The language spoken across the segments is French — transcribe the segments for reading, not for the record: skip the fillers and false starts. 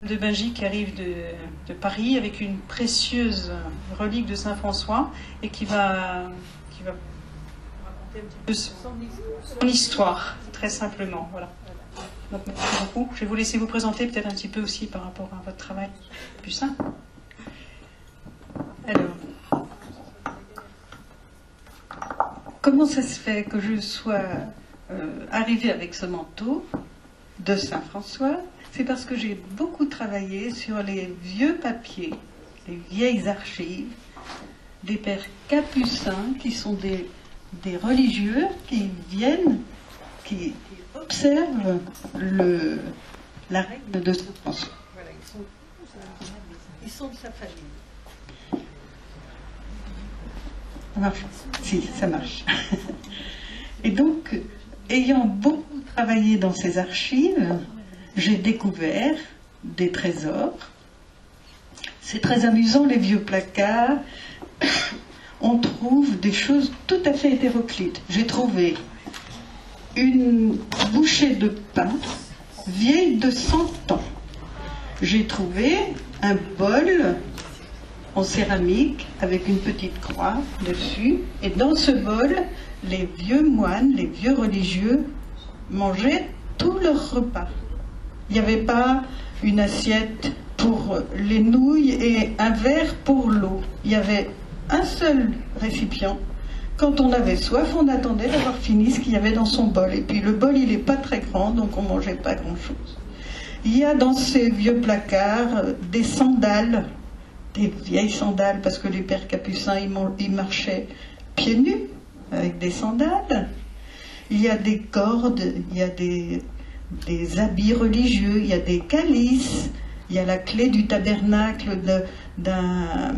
de magie qui arrive de Paris avec une précieuse relique de Saint-François et qui va raconter un petit peu son histoire, très simplement. Voilà. Donc, merci beaucoup. Je vais vous laisser vous présenter peut-être un petit peu aussi par rapport à votre travail. Plus simple. Alors, comment ça se fait que je sois arrivée avec ce manteau de Saint-François? C'est parce que j'ai beaucoup travaillé sur les vieux papiers, les vieilles archives des pères capucins qui sont des religieux qui viennent, qui observent la règle de Saint-François. Voilà, ils sont de sa famille. Ça marche? Si, ça marche. Et donc, ayant beaucoup travaillé dans ces archives, j'ai découvert des trésors. C'est très amusant, les vieux placards. On trouve des choses tout à fait hétéroclites. J'ai trouvé une bouchée de pain vieille de 100 ans. J'ai trouvé un bol en céramique avec une petite croix dessus. Et dans ce bol, les vieux moines, les vieux religieux mangeaient tous leurs repas. Il n'y avait pas une assiette pour les nouilles et un verre pour l'eau. Il y avait un seul récipient. Quand on avait soif, on attendait d'avoir fini ce qu'il y avait dans son bol. Et puis le bol, il n'est pas très grand, donc on ne mangeait pas grand-chose. Il y a dans ces vieux placards des sandales, des vieilles sandales, parce que les pères capucins, ils marchaient pieds nus, avec des sandales. Il y a des cordes, il y a des habits religieux, il y a des calices, il y a la clé du tabernacle d'un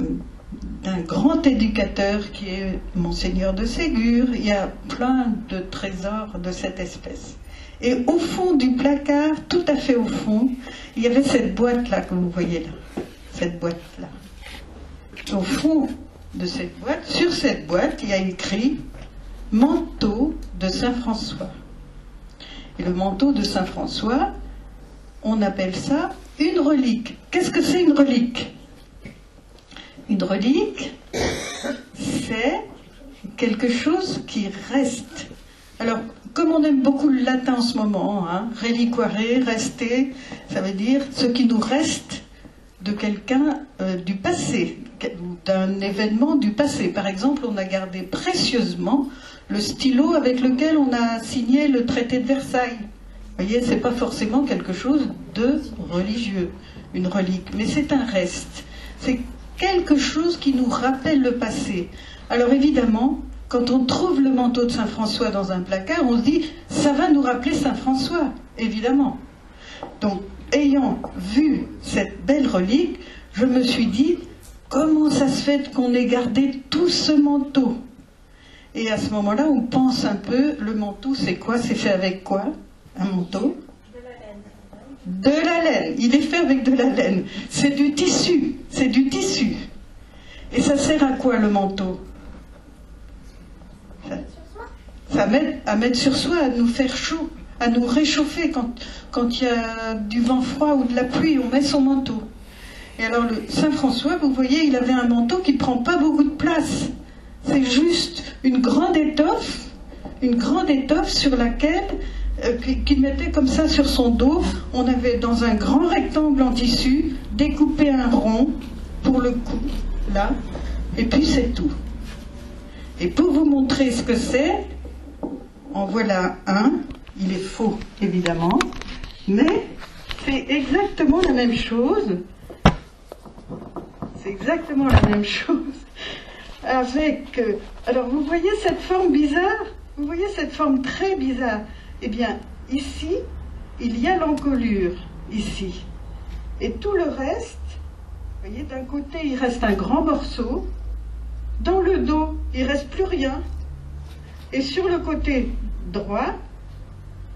grand éducateur qui est Monseigneur de Ségur. Il y a plein de trésors de cette espèce. Et au fond du placard, tout à fait au fond, il y avait cette boîte-là que vous voyez là. Cette boîte-là. Au fond de cette boîte, sur cette boîte, il y a écrit « Manteau de Saint-François ». Et le manteau de Saint-François, on appelle ça une relique. Qu'est-ce que c'est une relique? Une relique, c'est quelque chose qui reste. Alors, comme on aime beaucoup le latin en ce moment, hein, reliquare, rester, ça veut dire ce qui nous reste de quelqu'un du passé, d'un événement du passé. Par exemple, on a gardé précieusement le stylo avec lequel on a signé le traité de Versailles. Vous voyez, c'est pas forcément quelque chose de religieux, une relique, mais c'est un reste. C'est quelque chose qui nous rappelle le passé. Alors évidemment, quand on trouve le manteau de Saint-François dans un placard, on se dit, ça va nous rappeler Saint-François, évidemment. Donc, ayant vu cette belle relique, je me suis dit, comment ça se fait qu'on ait gardé tout ce manteau? Et à ce moment-là, on pense un peu, le manteau, c'est quoi? C'est fait avec quoi? Un manteau? De la laine. De la laine. Il est fait avec de la laine. C'est du tissu. C'est du tissu. Et ça sert à quoi, le manteau? Ça aide à mettre sur soi, à nous faire chaud, à nous réchauffer. Quand il y a du vent froid ou de la pluie, on met son manteau. Et alors, le Saint-François, vous voyez, il avait un manteau qui ne prend pas beaucoup de place. C'est juste une grande étoffe sur laquelle, qu'il mettait comme ça sur son dos. On avait dans un grand rectangle en tissu découpé un rond pour le cou, là, et puis c'est tout. Et pour vous montrer ce que c'est, en voilà un. Il est faux, évidemment, mais c'est exactement la même chose. C'est exactement la même chose. Avec, alors vous voyez cette forme bizarre? Vous voyez cette forme très bizarre? Eh bien, ici, il y a l'encolure, ici. Et tout le reste, vous voyez, d'un côté, il reste un grand morceau. Dans le dos, il ne reste plus rien. Et sur le côté droit,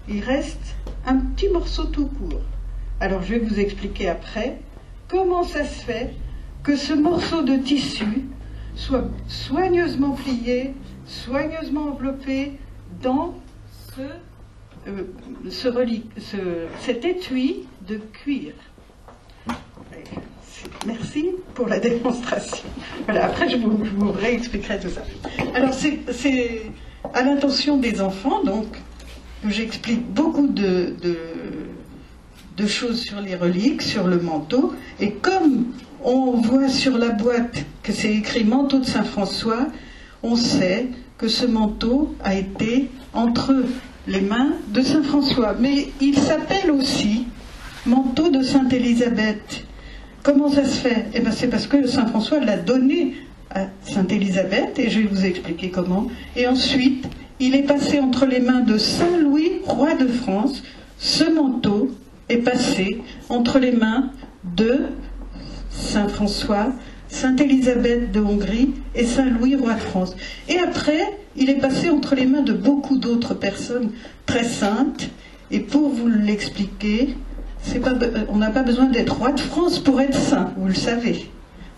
il reste un petit morceau tout court. Alors, je vais vous expliquer après comment ça se fait que ce morceau de tissu soit soigneusement plié, soigneusement enveloppé dans cet étui de cuir. merci pour la démonstration. Voilà, après je vous réexpliquerai tout ça. Alors c'est à l'intention des enfants, donc, que j'explique beaucoup de choses sur les reliques, sur le manteau, et comme on voit sur la boîte que c'est écrit manteau de Saint François, on sait que ce manteau a été entre les mains de Saint François. Mais il s'appelle aussi manteau de Sainte Élisabeth. Comment ça se fait? Eh bien, c'est parce que Saint François l'a donné à Sainte Élisabeth, et je vais vous expliquer comment. Et ensuite, il est passé entre les mains de Saint Louis, roi de France. Ce manteau est passé entre les mains de Saint François, Sainte Élisabeth de Hongrie et Saint Louis, roi de France. Et après, il est passé entre les mains de beaucoup d'autres personnes très saintes. Et pour vous l'expliquer, on n'a pas besoin d'être roi de France pour être saint, vous le savez.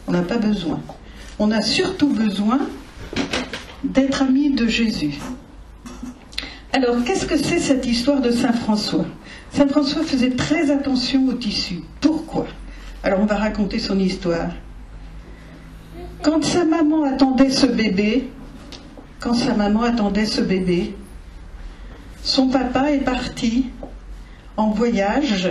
On n'a pas besoin. On a surtout besoin d'être ami de Jésus. Alors, qu'est-ce que c'est cette histoire de Saint François? Saint François faisait très attention au tissu. Pourquoi? Alors, on va raconter son histoire. Quand sa maman attendait ce bébé, son papa est parti en voyage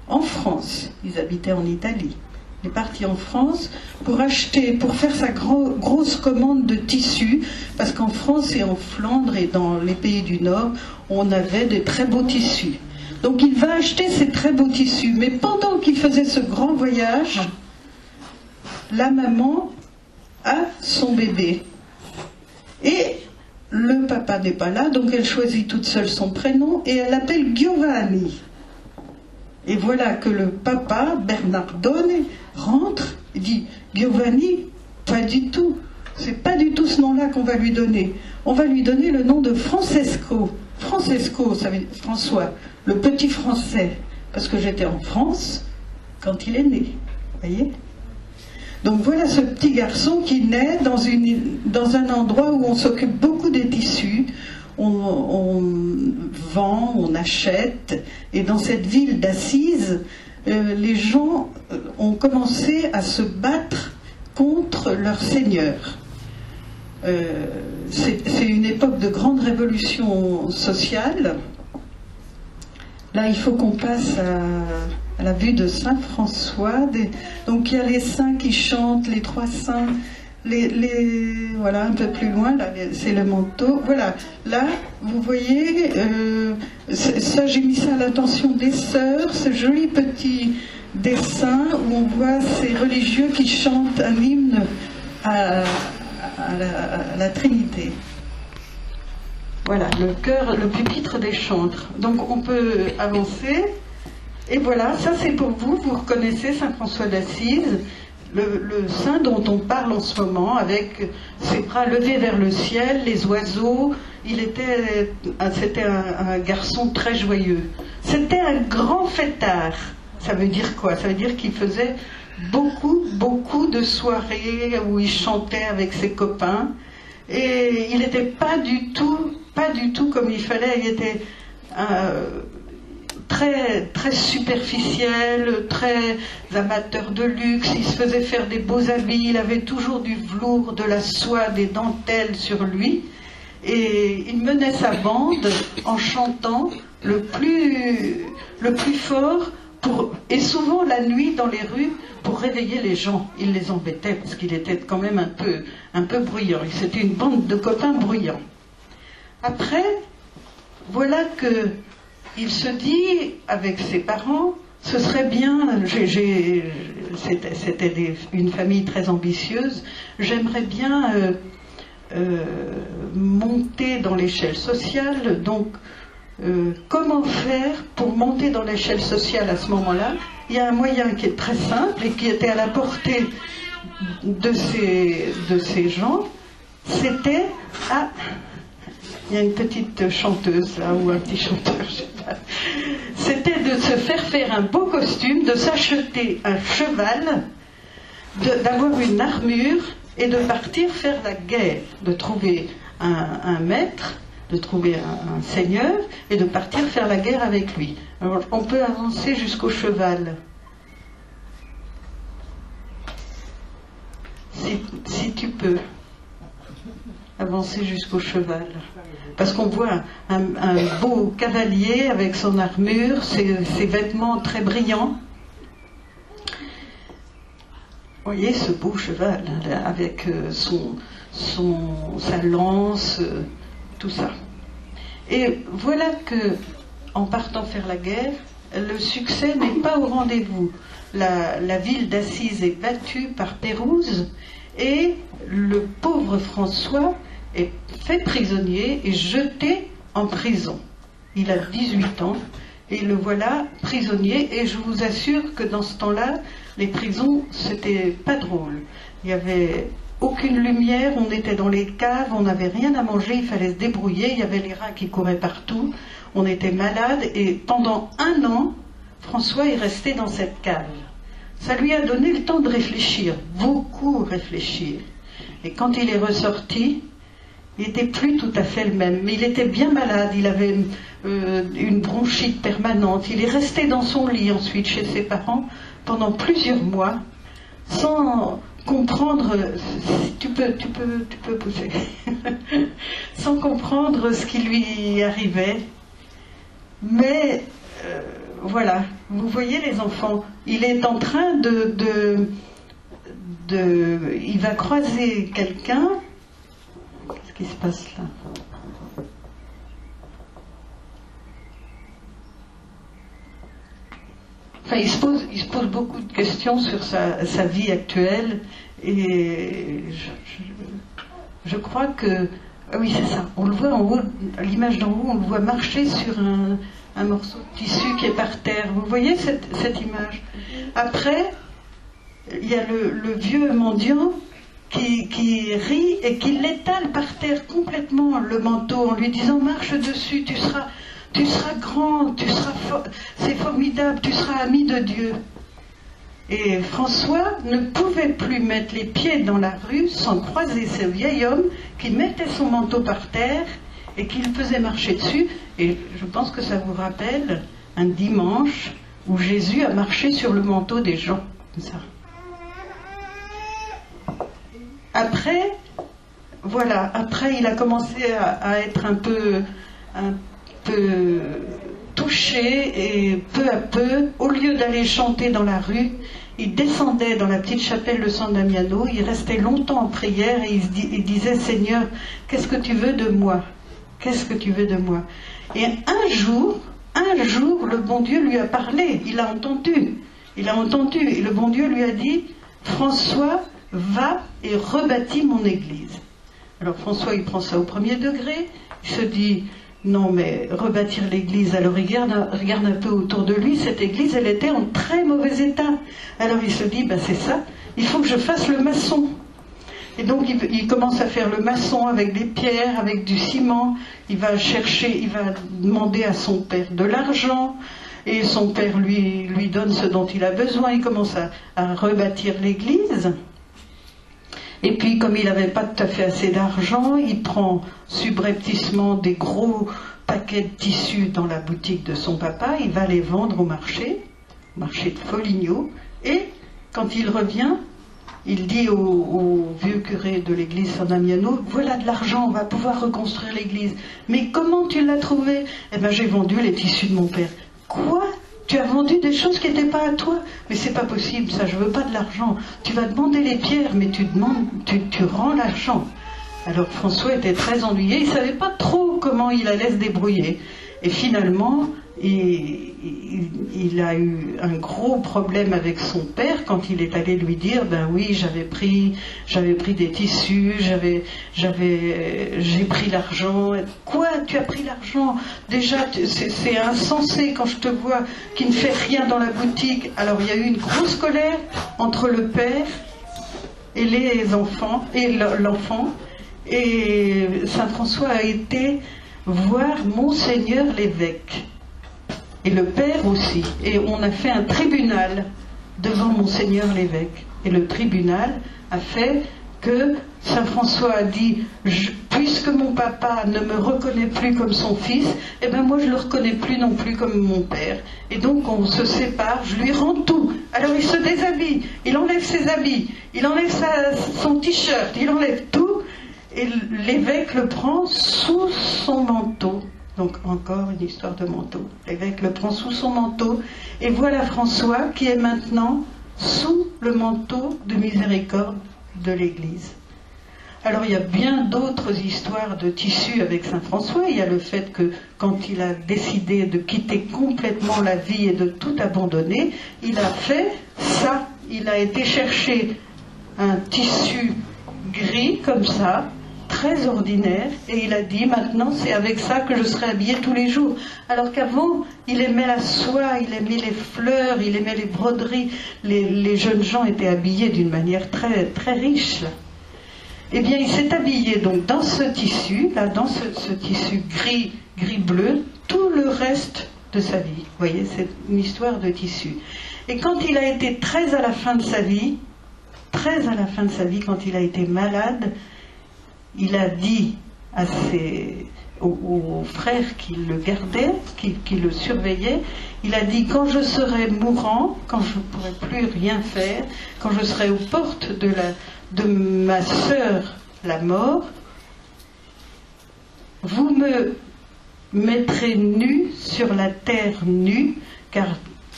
en France. Ils habitaient en Italie. Il est parti en France pour faire sa grosse commande de tissus, parce qu'en France et en Flandre et dans les pays du Nord, on avait des très beaux tissus. Donc il va acheter ces très beaux tissus. Mais pendant qu'il faisait ce grand voyage, la maman a son bébé. Et le papa n'est pas là, donc elle choisit toute seule son prénom et elle l'appelle Giovanni. Et voilà que le papa, Bernardone, rentre et dit « Giovanni, pas du tout. C'est pas du tout ce nom-là qu'on va lui donner. On va lui donner le nom de Francesco. Francesco, ça veut dire François, le petit français. Parce que j'étais en France quand il est né. Vous voyez ? Donc voilà ce petit garçon qui naît dans un endroit où on s'occupe beaucoup des tissus. On vend, on achète, et dans cette ville d'Assise, les gens ont commencé à se battre contre leur seigneur. C'est une époque de grande révolution sociale. Là, il faut qu'on passe à la vue de Saint François. Donc il y a les saints qui chantent, les trois saints. Voilà, un peu plus loin, là, c'est le manteau. Voilà, là, vous voyez, ça, j'ai mis ça à l'attention des sœurs, ce joli petit dessin où on voit ces religieux qui chantent un hymne à la Trinité. Voilà, le chœur, le pupitre des chantres. Donc on peut avancer. Et voilà, ça c'est pour vous, vous reconnaissez Saint François d'Assise, le saint dont on parle en ce moment, avec ses bras levés vers le ciel, les oiseaux. C'était un garçon très joyeux. C'était un grand fêtard. Ça veut dire quoi? Ça veut dire qu'il faisait beaucoup de soirées où il chantait avec ses copains. Et il n'était pas du tout comme il fallait. Il était très superficiel, très amateur de luxe. Il se faisait faire des beaux habits, il avait toujours du velours, de la soie, des dentelles sur lui, et il menait sa bande en chantant le plus fort, et souvent la nuit dans les rues, pour réveiller les gens. Il les embêtait parce qu'il était quand même un peu bruyant. C'était une bande de copains bruyants. Après, voilà que il se dit avec ses parents, ce serait bien, c'était une famille très ambitieuse, j'aimerais bien monter dans l'échelle sociale. Donc comment faire pour monter dans l'échelle sociale à ce moment-là? Il y a un moyen qui est très simple et qui était à la portée de ces gens, c'était il y a une petite chanteuse là, ou un petit chanteur, je sais pas. C'était de se faire un beau costume, de s'acheter un cheval, d'avoir une armure et de partir faire la guerre, de trouver un maître, de trouver un seigneur et de partir faire la guerre avec lui. Alors on peut avancer jusqu'au cheval. peu, avancer jusqu'au cheval. Parce qu'on voit un beau cavalier avec son armure, ses vêtements très brillants. Vous voyez ce beau cheval, là, avec sa lance, tout ça. Et voilà que, en partant faire la guerre, le succès n'est pas au rendez-vous. La ville d'Assise est battue par Pérouse et le pauvre François est fait prisonnier et jeté en prison. Il a 18 ans et le voilà prisonnier, et je vous assure que dans ce temps-là, les prisons, c'était pas drôle. Il n'y avait aucune lumière, on était dans les caves, on n'avait rien à manger, il fallait se débrouiller, il y avait les rats qui couraient partout, on était malade, et pendant 1 an, François est resté dans cette cave. Ça lui a donné le temps de réfléchir, beaucoup réfléchir. Et quand il est ressorti, il n'était plus tout à fait le même, mais il était bien malade, il avait une bronchite permanente, il est resté dans son lit ensuite chez ses parents pendant plusieurs mois, sans comprendre, tu peux pousser, sans comprendre ce qui lui arrivait. Mais voilà, vous voyez les enfants, il est en train il va croiser quelqu'un. Qu'est-ce qui se passe là? Enfin, il se pose beaucoup de questions sur sa vie actuelle, et je crois que... Ah oui, c'est ça. On le voit en haut, l'image d'en haut, on le voit marcher sur un morceau de tissu qui est par terre. Vous voyez cette image? Après, il y a le vieux mendiant qui rit et qui l'étale par terre complètement, le manteau, en lui disant « Marche dessus, tu seras grand, c'est formidable, tu seras ami de Dieu. » Et François ne pouvait plus mettre les pieds dans la rue sans croiser ce vieil homme qui mettait son manteau par terre et qui le faisait marcher dessus. Et je pense que ça vous rappelle un dimanche où Jésus a marché sur le manteau des gens, comme ça. Après, voilà, après il a commencé à être un peu touché, et peu à peu, au lieu d'aller chanter dans la rue, il descendait dans la petite chapelle de San Damiano, il restait longtemps en prière et il disait « Seigneur, qu'est-ce que tu veux de moi? Qu'est-ce que tu veux de moi ?» Et un jour, le bon Dieu lui a parlé, il a entendu, et le bon Dieu lui a dit « François, va et rebâtis mon église. » Alors François, il prend ça au premier degré, il se dit « Non, mais rebâtir l'église », alors il regarde un peu autour de lui, cette église, elle était en très mauvais état. Alors il se dit « C'est ça, il faut que je fasse le maçon. » Et donc il commence à faire le maçon avec des pierres, avec du ciment, il va demander à son père de l'argent, et son père lui donne ce dont il a besoin, il commence à rebâtir l'église. Et puis, comme il n'avait pas tout à fait assez d'argent, il prend subrepticement des gros paquets de tissus dans la boutique de son papa, il va les vendre au marché de Foligno, et quand il revient, il dit au vieux curé de l'église San Damiano « Voilà de l'argent, on va pouvoir reconstruire l'église. » « Mais comment tu l'as trouvé ?»« Eh bien, j'ai vendu les tissus de mon père. »« Quoi ? Tu as vendu des choses qui n'étaient pas à toi? Mais c'est pas possible, ça, je veux pas de l'argent. Tu vas demander les pierres, mais tu rends l'argent. » Alors François était très ennuyé, il savait pas trop comment il allait se débrouiller. Et finalement, il a eu un gros problème avec son père quand il est allé lui dire « Ben oui, j'avais pris des tissus, j'ai pris l'argent. »« Quoi, tu as pris l'argent? Déjà, c'est insensé quand je te vois qui ne fait rien dans la boutique. » Alors il y a eu une grosse colère entre le père et les enfants, et l'enfant. Et Saint François a été voir Monseigneur l'évêque. Et le père aussi. Et on a fait un tribunal devant Monseigneur l'évêque. Et le tribunal a fait que Saint François a dit, puisque mon papa ne me reconnaît plus comme son fils, eh ben moi je ne le reconnais plus non plus comme mon père. Et donc on se sépare, je lui rends tout. Alors il se déshabille, il enlève ses habits, il enlève son t-shirt, il enlève tout, et l'évêque le prend sous son manteau. Donc encore une histoire de manteau. L'évêque le prend sous son manteau, et voilà François qui est maintenant sous le manteau de miséricorde de l'Église. Alors il y a bien d'autres histoires de tissu avec Saint François. Il y a le fait que quand il a décidé de quitter complètement la vie et de tout abandonner, il a fait ça. Il a été chercher un tissu gris comme ça, très ordinaire, et il a dit maintenant c'est avec ça que je serai habillé tous les jours. Alors qu'avant il aimait la soie, il aimait les fleurs, il aimait les broderies. Les jeunes gens étaient habillés d'une manière très, très riche. Eh bien il s'est habillé donc dans ce tissu, là, dans ce tissu gris-bleu, tout le reste de sa vie. Vous voyez, c'est une histoire de tissu. Et quand il a été très à la fin de sa vie, quand il a été malade, il a dit aux frères qui le gardaient, qui le surveillaient, il a dit, quand je serai mourant, quand je ne pourrai plus rien faire, quand je serai aux portes de ma sœur, la mort, vous me mettrez nu sur la terre nue, car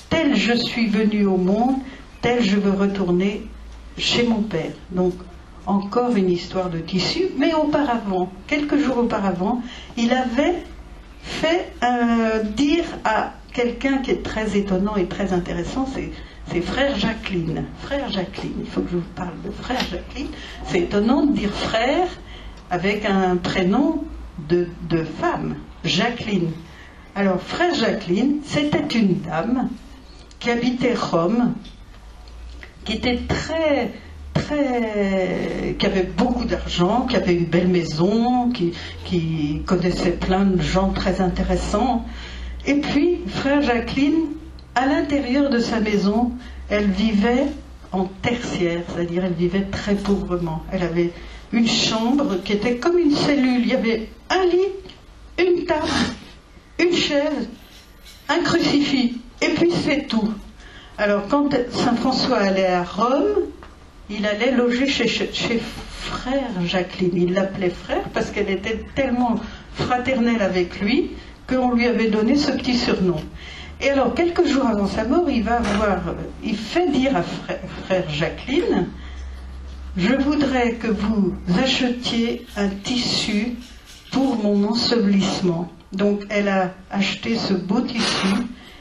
tel je suis venu au monde, tel je veux retourner chez mon père. Donc, encore une histoire de tissu, mais auparavant, quelques jours auparavant, il avait fait dire à quelqu'un qui est très étonnant et très intéressant, c'est Frère Jacqueline. Frère Jacqueline, il faut que je vous parle de Frère Jacqueline. C'est étonnant de dire frère avec un prénom de femme, Jacqueline. Alors, Frère Jacqueline, c'était une dame qui habitait Rome, qui était qui avait beaucoup d'argent, qui avait une belle maison, qui connaissait plein de gens très intéressants. Et puis, Frère Jacqueline, à l'intérieur de sa maison, elle vivait en tertiaire, c'est-à-dire elle vivait très pauvrement. Elle avait une chambre qui était comme une cellule. Il y avait un lit, une table, une chaise, un crucifix, et puis c'est tout. Alors quand Saint François allait à Rome, il allait loger chez Frère Jacqueline. Il l'appelait frère parce qu'elle était tellement fraternelle avec lui qu'on lui avait donné ce petit surnom. Et alors, quelques jours avant sa mort, il fait dire à Frère Jacqueline, je voudrais que vous achetiez un tissu pour mon ensevelissement. Donc, elle a acheté ce beau tissu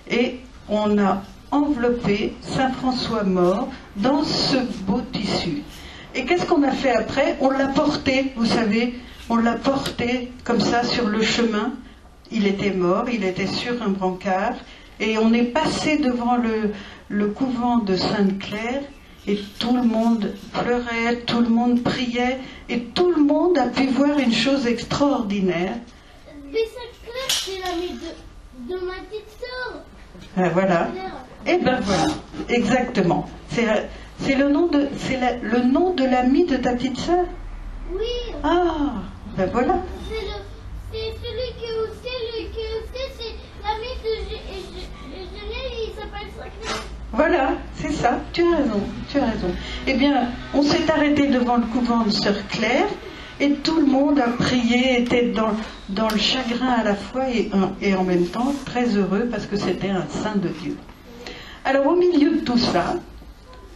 et on a enveloppé Saint François mort dans ce beau tissu. Et qu'est-ce qu'on a fait après? On l'a porté, vous savez, on l'a porté comme ça sur le chemin. Il était mort, il était sur un brancard, et on est passé devant le couvent de Sainte-Claire, et tout le monde pleurait, tout le monde priait, et tout le monde a pu voir une chose extraordinaire. Mais Sainte-Claire, c'est l'amie de ma petite sœur. Ah, voilà. Et ben voilà, exactement. C'est le nom de l'ami de ta petite sœur? Oui. Ah, ben voilà. C'est celui qui est au ciel, c'est l'ami de Genève, il s'appelle Sainte-Claire. Voilà, c'est ça, tu as raison. Eh bien, on s'est arrêté devant le couvent de Sœur Claire, et tout le monde a prié, était dans le chagrin à la fois et en même temps très heureux parce que c'était un saint de Dieu. Alors au milieu de tout ça,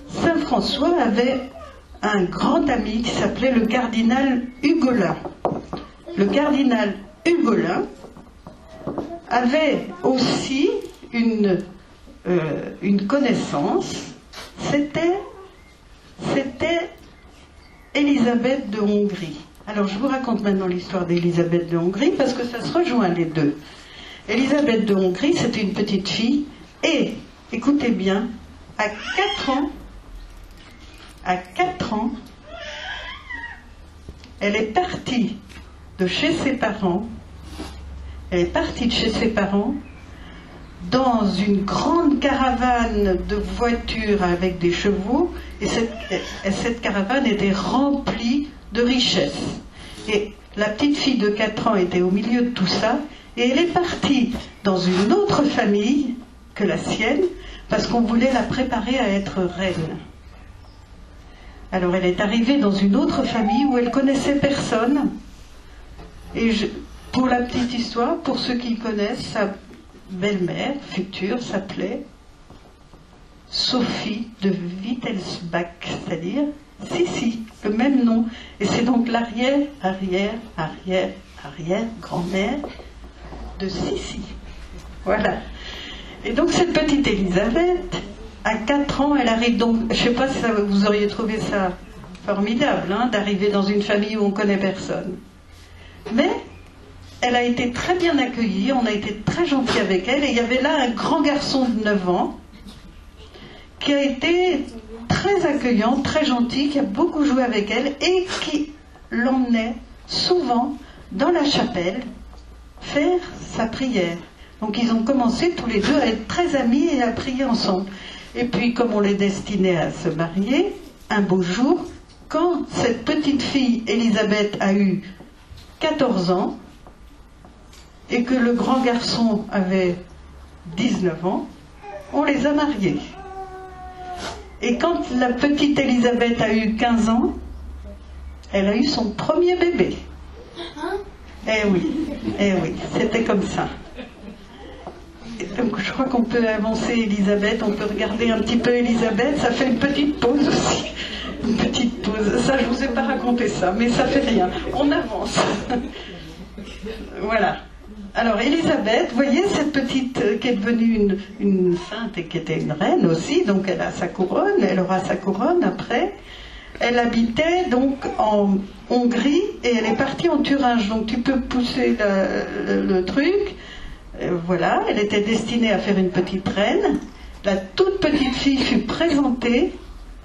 Saint François avait un grand ami qui s'appelait le cardinal Hugolin. Le cardinal Hugolin avait aussi une connaissance, c'était Élisabeth de Hongrie. Alors je vous raconte maintenant l'histoire d'Élisabeth de Hongrie parce que ça se rejoint les deux. Élisabeth de Hongrie, c'était une petite fille et, écoutez bien, à 4 ans, elle est partie de chez ses parents, dans une grande caravane de voitures avec des chevaux, et cette caravane était remplie de richesses. Et la petite fille de 4 ans était au milieu de tout ça, et elle est partie dans une autre famille que la sienne, parce qu'on voulait la préparer à être reine. Alors elle est arrivée dans une autre famille où elle connaissait personne, et pour la petite histoire, pour ceux qui connaissent, sa belle-mère future s'appelait Sophie de Wittelsbach, c'est-à-dire si, le même nom. Et c'est donc l'arrière-arrière-arrière-arrière-grand-mère de Sissi. Voilà. Et donc cette petite Élisabeth, à 4 ans, elle arrive donc, je ne sais pas si vous auriez trouvé ça formidable, hein, d'arriver dans une famille où on ne connaît personne. Mais elle a été très bien accueillie, on a été très gentils avec elle, et il y avait là un grand garçon de 9 ans qui a été très accueillant, très gentil, qui a beaucoup joué avec elle et qui l'emmenait souvent dans la chapelle faire sa prière. Donc ils ont commencé tous les deux à être très amis et à prier ensemble. Et puis comme on les destinait à se marier, un beau jour, quand cette petite fille Élisabeth a eu 14 ans, et que le grand garçon avait 19 ans, on les a mariés. Et quand la petite Élisabeth a eu 15 ans, elle a eu son premier bébé. Eh oui, c'était comme ça. Et donc je crois qu'on peut avancer Élisabeth, on peut regarder un petit peu Élisabeth, ça fait une petite pause aussi. Une petite pause, ça je vous ai pas raconté ça, mais ça fait rien, on avance. Voilà. Alors Élisabeth, vous voyez cette petite qui est devenue une sainte et qui était une reine aussi, donc elle a sa couronne, elle aura sa couronne après. Elle habitait donc en Hongrie et elle est partie en Thuringe, donc tu peux pousser le truc. Voilà, elle était destinée à faire une petite reine. La toute petite fille fut présentée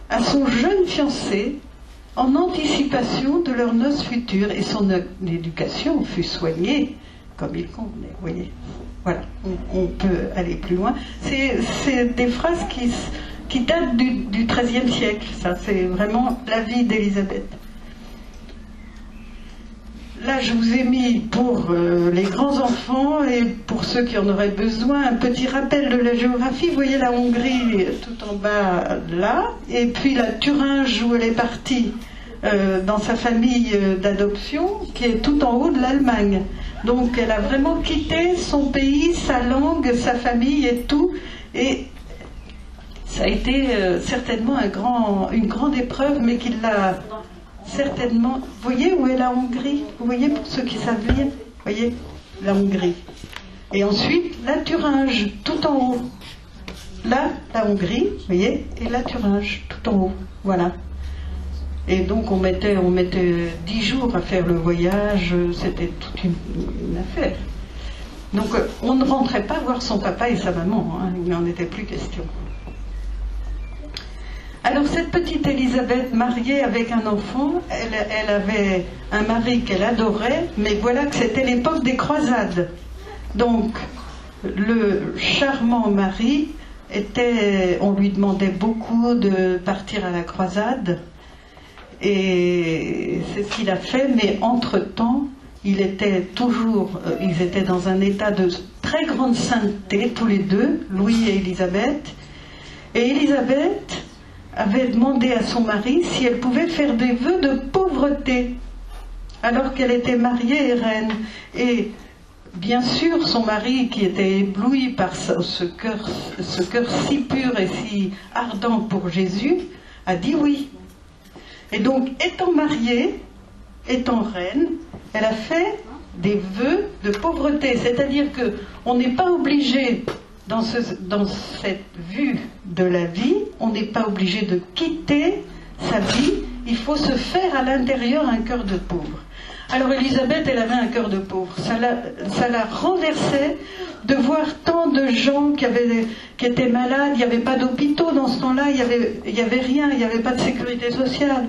à son jeune fiancé en anticipation de leurs noces futures et son éducation fut soignée comme il convenait, vous voyez. Voilà, on peut aller plus loin. C'est des phrases qui datent du XIIIe siècle, ça, c'est vraiment la vie d'Élisabeth. Là, je vous ai mis pour les grands enfants et pour ceux qui en auraient besoin, un petit rappel de la géographie. Vous voyez la Hongrie tout en bas là, et puis la Thuringe où elle est partie dans sa famille d'adoption, qui est tout en haut de l'Allemagne. Donc elle a vraiment quitté son pays, sa langue, sa famille et tout, et ça a été certainement une grande épreuve, mais qu'il l'a certainement... Vous voyez où est la Hongrie? Vous voyez, pour ceux qui savent lire, vous voyez la Hongrie. Et ensuite la Thuringe, tout en haut. Là, la Hongrie, vous voyez, et la Thuringe, tout en haut. Voilà. Et donc on mettait 10 jours à faire le voyage, c'était toute une affaire. Donc on ne rentrait pas voir son papa et sa maman, hein, il n'en était plus question. Alors cette petite Élisabeth, mariée avec un enfant, elle avait un mari qu'elle adorait, mais voilà que c'était l'époque des croisades. Donc le charmant mari on lui demandait beaucoup de partir à la croisade, et c'est ce qu'il a fait, mais entre-temps, ils étaient dans un état de très grande sainteté, tous les deux, Louis et Élisabeth. Et Élisabeth avait demandé à son mari si elle pouvait faire des vœux de pauvreté, alors qu'elle était mariée et reine. Et bien sûr, son mari, qui était ébloui par ce cœur si pur et si ardent pour Jésus, a dit oui. Et donc, étant mariée, étant reine, elle a fait des vœux de pauvreté. C'est-à-dire qu'on n'est pas obligé, dans cette vue de la vie, on n'est pas obligé de quitter sa vie. Il faut se faire à l'intérieur un cœur de pauvre. Alors Élisabeth, elle avait un cœur de pauvre. Ça la renversait de voir tant de gens qui avaient qui étaient malades, il n'y avait pas d'hôpitaux dans ce temps-là, il y avait rien, il n'y avait pas de sécurité sociale.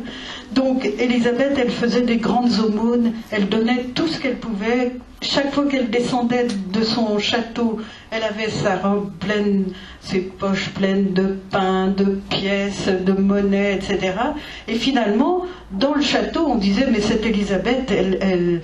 Donc Élisabeth, elle faisait des grandes aumônes, elle donnait tout ce qu'elle pouvait. Chaque fois qu'elle descendait de son château, elle avait sa robe pleine, ses poches pleines de pain, de pièces, de monnaie, etc. Et finalement, dans le château, on disait, mais cette Élisabeth, elle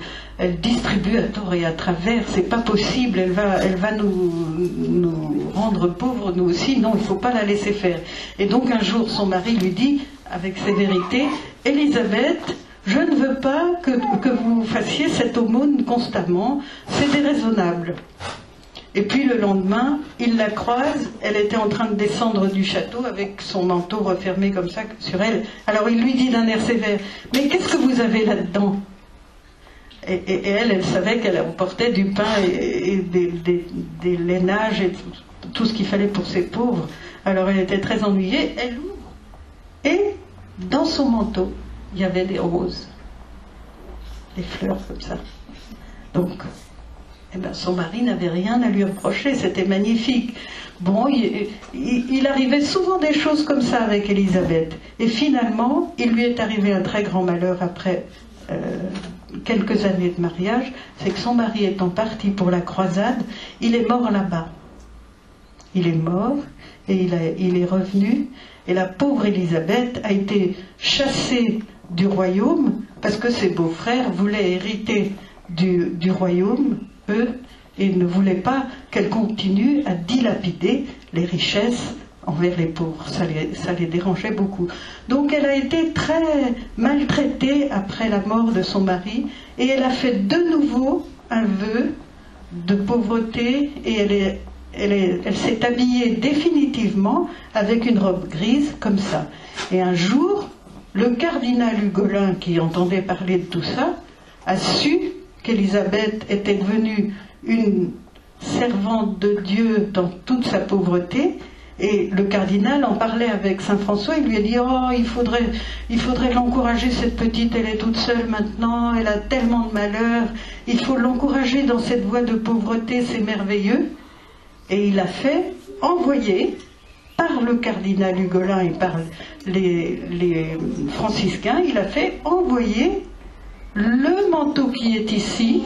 distribue à tort et à travers, c'est pas possible, elle va nous rendre pauvres, nous aussi, non, il ne faut pas la laisser faire. Et donc un jour, son mari lui dit, avec sévérité, Élisabeth, je ne veux pas que vous fassiez cette aumône constamment, c'est déraisonnable. Et puis le lendemain, il la croise, elle était en train de descendre du château avec son manteau refermé comme ça sur elle. Alors il lui dit d'un air sévère, mais qu'est-ce que vous avez là-dedans ? Et elle savait qu'elle emportait du pain et des lainages et tout ce qu'il fallait pour ces pauvres. Alors elle était très ennuyée, elle ouvre. Et dans son manteau, il y avait des roses, des fleurs comme ça. Donc, eh ben, son mari n'avait rien à lui reprocher, c'était magnifique. Bon, il arrivait souvent des choses comme ça avec Élisabeth. Et finalement, il lui est arrivé un très grand malheur après quelques années de mariage, c'est que son mari étant parti pour la croisade, il est mort là-bas. Il est mort et il est revenu. Et la pauvre Élisabeth a été chassée du royaume parce que ses beaux-frères voulaient hériter du royaume, eux, et ne voulaient pas qu'elle continue à dilapider les richesses envers les pauvres. Ça les dérangeait beaucoup. Donc elle a été très maltraitée après la mort de son mari et elle a fait de nouveau un vœu de pauvreté et elle s'est habillée définitivement avec une robe grise comme ça. Et un jour, le cardinal Hugolin, qui entendait parler de tout ça, a su qu'Élisabeth était devenue une servante de Dieu dans toute sa pauvreté. Et le cardinal en parlait avec saint François, il lui a dit « Oh, il faudrait l'encourager, cette petite, elle est toute seule maintenant, elle a tellement de malheurs, il faut l'encourager dans cette voie de pauvreté, c'est merveilleux. » Et il a fait envoyer par le cardinal Hugolin et par les franciscains, il a fait envoyer le manteau qui est ici,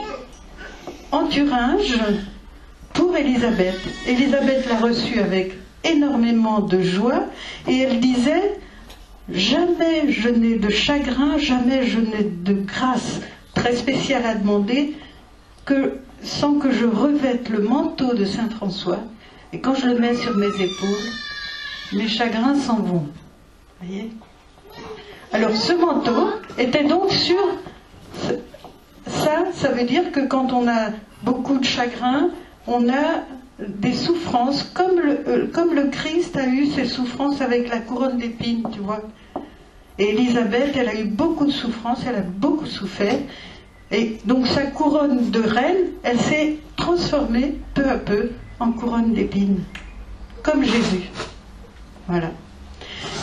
en Thuringe, pour Élisabeth. Élisabeth l'a reçu avec énormément de joie et elle disait « Jamais je n'ai de chagrin, jamais je n'ai de grâce très spéciale à demander sans que je revête le manteau de saint François et quand je le mets sur mes épaules, mes chagrins s'en vont. » Voyez ? Alors ce manteau était donc sur... Ça veut dire que quand on a beaucoup de chagrin, on a des souffrances, comme le Christ a eu ses souffrances avec la couronne d'épines, tu vois. Et Élisabeth, elle a eu beaucoup de souffrances, elle a beaucoup souffert, et donc sa couronne de reine, elle s'est transformée peu à peu en couronne d'épines, comme Jésus. Voilà.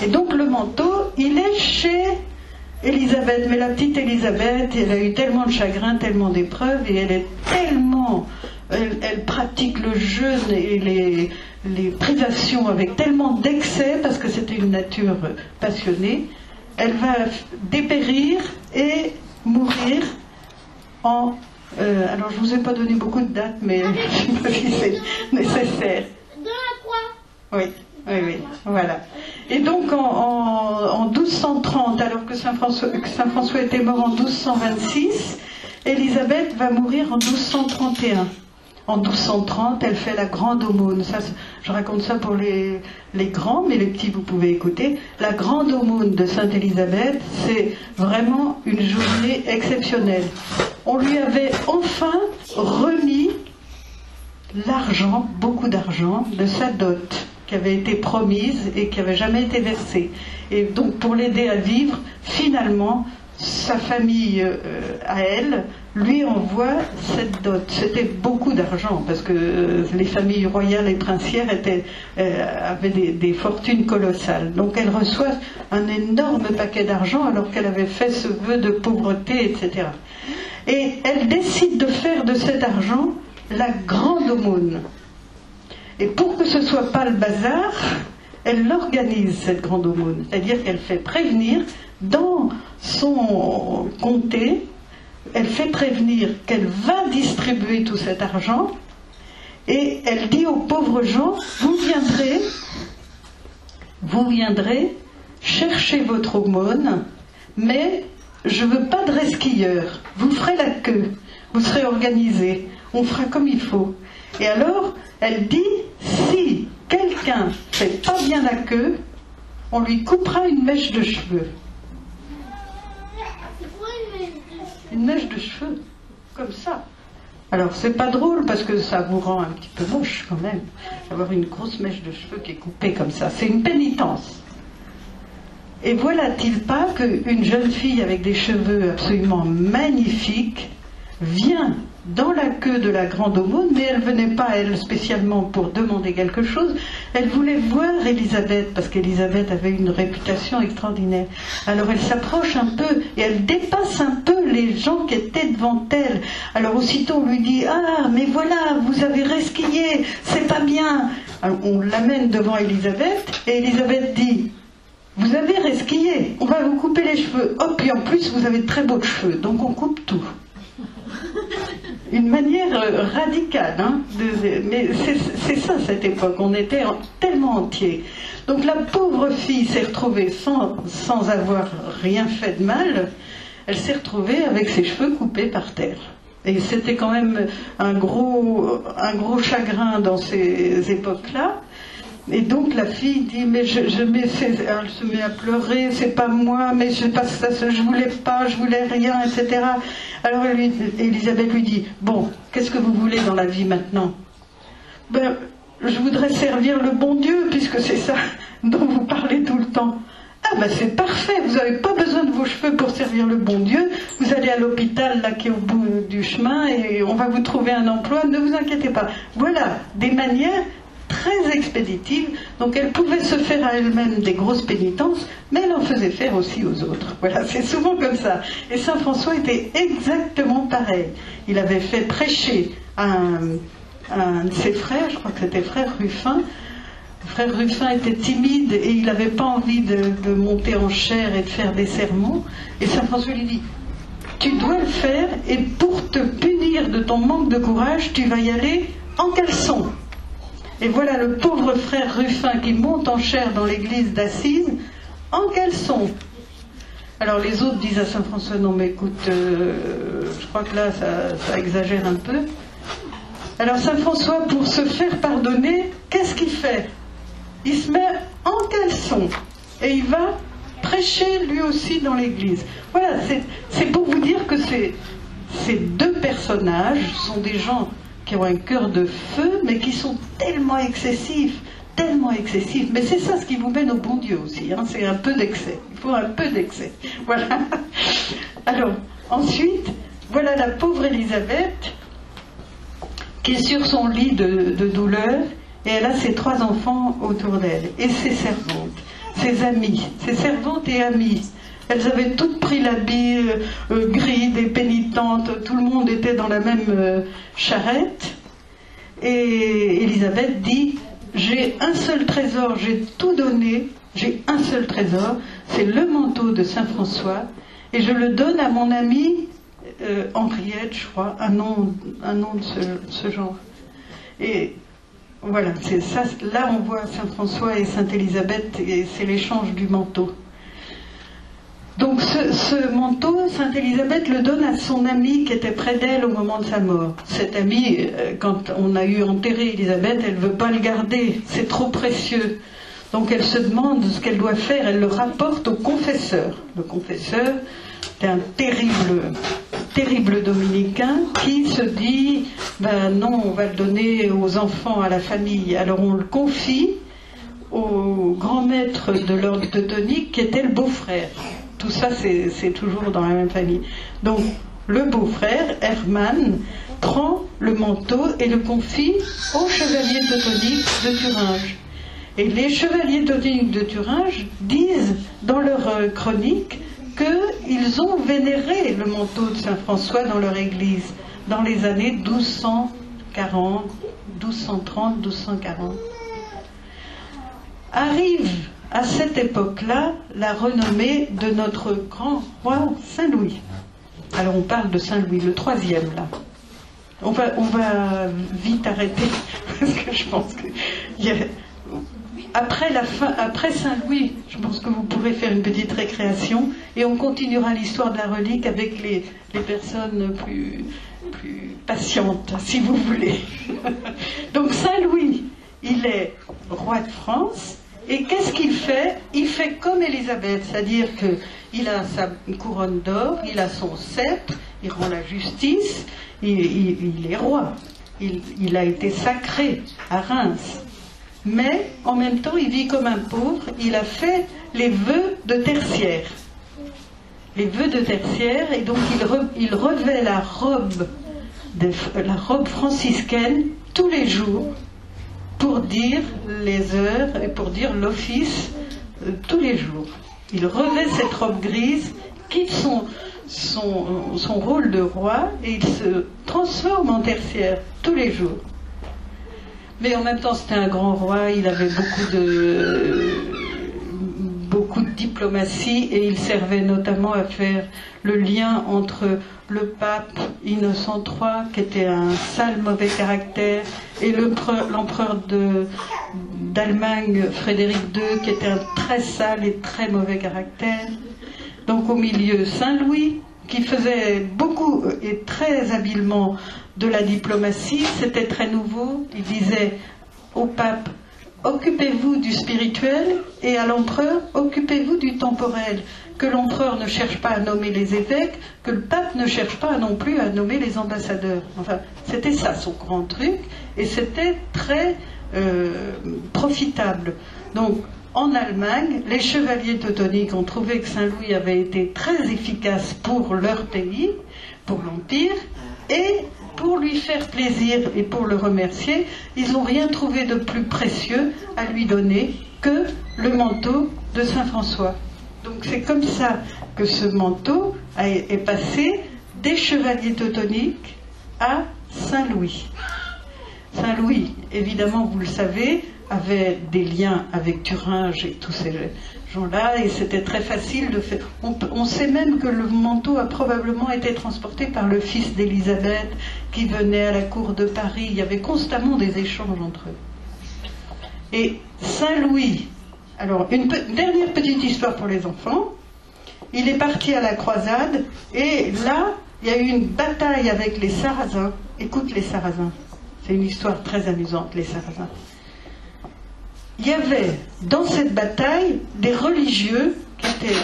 Et donc le manteau, il est chez Élisabeth, mais la petite Élisabeth, elle a eu tellement de chagrin, tellement d'épreuves, et elle est tellement... Elle pratique le jeûne et les privations avec tellement d'excès, parce que c'était une nature passionnée, elle va dépérir et mourir en... alors je ne vous ai pas donné beaucoup de dates, mais je sais pas si c'est nécessaire. Dans la croix. Oui. Oui, voilà. Et donc en 1230, alors que saint François était mort en 1226, Élisabeth va mourir en 1231. En 1230, elle fait la grande aumône. Ça, je raconte ça pour les grands, mais les petits, vous pouvez écouter. La grande aumône de Sainte Élisabeth, c'est vraiment une journée exceptionnelle. On lui avait enfin remis l'argent, beaucoup d'argent, de sa dot, qui avait été promise et qui n'avait jamais été versée. Et donc, pour l'aider à vivre, finalement, sa famille à elle lui envoie cette dot. C'était beaucoup d'argent parce que les familles royales et princières avaient des fortunes colossales. Donc elle reçoit un énorme paquet d'argent alors qu'elle avait fait ce vœu de pauvreté, etc. Et elle décide de faire de cet argent la grande aumône. Et pour que ce ne soit pas le bazar, elle l'organise, cette grande aumône. C'est-à-dire qu'elle fait prévenir dans son comté, elle fait prévenir qu'elle va distribuer tout cet argent, et elle dit aux pauvres gens, vous viendrez chercher votre aumône, mais je ne veux pas de resquilleurs, vous ferez la queue, vous serez organisés, on fera comme il faut. Et alors, elle dit, si quelqu'un ne fait pas bien la queue, on lui coupera une mèche de cheveux. C'est quoi une mèche de cheveux? Une mèche de cheveux, comme ça. Alors, c'est pas drôle parce que ça vous rend un petit peu moche quand même, d'avoir une grosse mèche de cheveux qui est coupée comme ça. C'est une pénitence. Et voilà-t-il pas qu'une jeune fille avec des cheveux absolument magnifiques vient dans la queue de la grande aumône, mais elle venait pas, elle, spécialement pour demander quelque chose. Elle voulait voir Élisabeth, parce qu'Élisabeth avait une réputation extraordinaire. Alors elle s'approche un peu, et elle dépasse un peu les gens qui étaient devant elle. Alors aussitôt on lui dit, ah, mais voilà, vous avez resquillé, c'est pas bien. Alors, on l'amène devant Élisabeth, et Élisabeth dit, vous avez resquillé, on va vous couper les cheveux. Oh, puis en plus, vous avez de très beaux cheveux, donc on coupe tout. Une manière radicale, hein, mais c'est ça cette époque, on était tellement entiers. Donc la pauvre fille s'est retrouvée sans avoir rien fait de mal, elle s'est retrouvée avec ses cheveux coupés par terre. Et c'était quand même un gros chagrin dans ces époques-là. Et donc la fille dit, mais elle se met à pleurer, c'est pas moi, mais je voulais rien, etc. Alors Élisabeth lui dit, bon, qu'est-ce que vous voulez dans la vie maintenant? Ben, je voudrais servir le bon Dieu, puisque c'est ça dont vous parlez tout le temps. Ah ben c'est parfait, vous n'avez pas besoin de vos cheveux pour servir le bon Dieu, vous allez à l'hôpital là qui est au bout du chemin et on va vous trouver un emploi, ne vous inquiétez pas. Voilà, des manières très expéditive, donc elle pouvait se faire à elle-même des grosses pénitences, mais elle en faisait faire aussi aux autres. Voilà, c'est souvent comme ça. Et Saint François était exactement pareil. Il avait fait prêcher à un de ses frères, je crois que c'était frère Ruffin. Frère Ruffin était timide et il n'avait pas envie de monter en chair et de faire des sermons. Et Saint François lui dit, tu dois le faire et pour te punir de ton manque de courage, tu vas y aller en caleçon. Et voilà le pauvre frère Ruffin qui monte en chair dans l'église d'Assise en caleçon. Alors les autres disent à Saint François, non mais écoute, je crois que là ça exagère un peu. Alors Saint François, pour se faire pardonner, qu'est-ce qu'il fait? Il se met en caleçon et il va prêcher lui aussi dans l'église. Voilà, c'est pour vous dire que ces deux personnages sont des gens qui ont un cœur de feu, mais qui sont tellement excessifs. Mais c'est ça ce qui vous mène au bon Dieu aussi, hein, c'est un peu d'excès. Il faut un peu d'excès. Voilà. Alors, ensuite, voilà la pauvre Élisabeth qui est sur son lit de douleur, et elle a ses 3 enfants autour d'elle, et ses servantes, ses amies, ses servantes et amies. Elles avaient toutes pris l'habit gris des pénitentes, tout le monde était dans la même charrette. Et Élisabeth dit, j'ai un seul trésor, j'ai tout donné, j'ai un seul trésor, c'est le manteau de Saint François, et je le donne à mon amie Henriette, je crois, un nom de ce genre. Et voilà, c'est ça, là on voit Saint François et Sainte Élisabeth, et c'est l'échange du manteau. Donc ce manteau, Sainte Élisabeth le donne à son amie qui était près d'elle au moment de sa mort. Cette amie, quand on a eu enterré Élisabeth, elle ne veut pas le garder, c'est trop précieux. Donc elle se demande ce qu'elle doit faire, elle le rapporte au confesseur. Le confesseur, c'est un terrible dominicain qui se dit, ben non, on va le donner aux enfants, à la famille. Alors on le confie au grand maître de l'ordre teutonique qui était le beau-frère. Tout ça, c'est toujours dans la même famille. Donc, le beau-frère, Hermann, prend le manteau et le confie aux chevaliers teutoniques de Thuringe. Et les chevaliers teutoniques de Thuringe disent dans leur chronique qu'ils ont vénéré le manteau de Saint François dans leur église dans les années 1240, 1230-1240. Arrive à cette époque-là la renommée de notre grand roi Saint-Louis. Alors on parle de Saint-Louis, le troisième là. On va vite arrêter parce que je pense que après Saint-Louis, je pense que vous pourrez faire une petite récréation et on continuera l'histoire de la relique avec les personnes plus patientes, si vous voulez. Donc Saint-Louis, il est roi de France. Et qu'est-ce qu'il fait? Il fait comme Élisabeth, c'est-à-dire qu'il a sa couronne d'or, il a son sceptre, il rend la justice, il est roi. Il a été sacré à Reims. Mais en même temps, il vit comme un pauvre, il a fait les vœux de tertiaire. Les vœux de tertiaire, et donc il revêt la robe franciscaine tous les jours, pour dire les heures et pour dire l'office tous les jours. Il revêt cette robe grise, quitte son rôle de roi et il se transforme en tertiaire tous les jours. Mais en même temps, c'était un grand roi, il avait beaucoup de diplomatie et il servait notamment à faire le lien entre le pape Innocent III, qui était un sale mauvais caractère, et l'empereur d'Allemagne Frédéric II, qui était un très sale et très mauvais caractère. Donc au milieu, Saint-Louis, qui faisait beaucoup et très habilement de la diplomatie, c'était très nouveau. Il disait au pape: occupez-vous du spirituel, et à l'empereur, occupez-vous du temporel. Que l'empereur ne cherche pas à nommer les évêques, que le pape ne cherche pas non plus à nommer les ambassadeurs. Enfin, c'était ça son grand truc, et c'était très profitable. Donc, en Allemagne, les chevaliers teutoniques ont trouvé que Saint-Louis avait été très efficace pour leur pays, pour l'Empire, et pour lui faire plaisir et pour le remercier, ils n'ont rien trouvé de plus précieux à lui donner que le manteau de Saint-François. Donc c'est comme ça que ce manteau est passé des chevaliers teutoniques à Saint-Louis. Saint-Louis, évidemment, vous le savez, avait des liens avec Thuringe et tous ces gens-là, et c'était très facile de faire. On sait même que le manteau a probablement été transporté par le fils d'Élisabeth, qui venait à la cour de Paris. Il y avait constamment des échanges entre eux. Et Saint-Louis, alors une dernière petite histoire pour les enfants. Il est parti à la croisade, et là, il y a eu une bataille avec les Sarrasins. Écoute les Sarrasins. C'est une histoire très amusante, les Sarrasins. Il y avait dans cette bataille des religieux qui étaient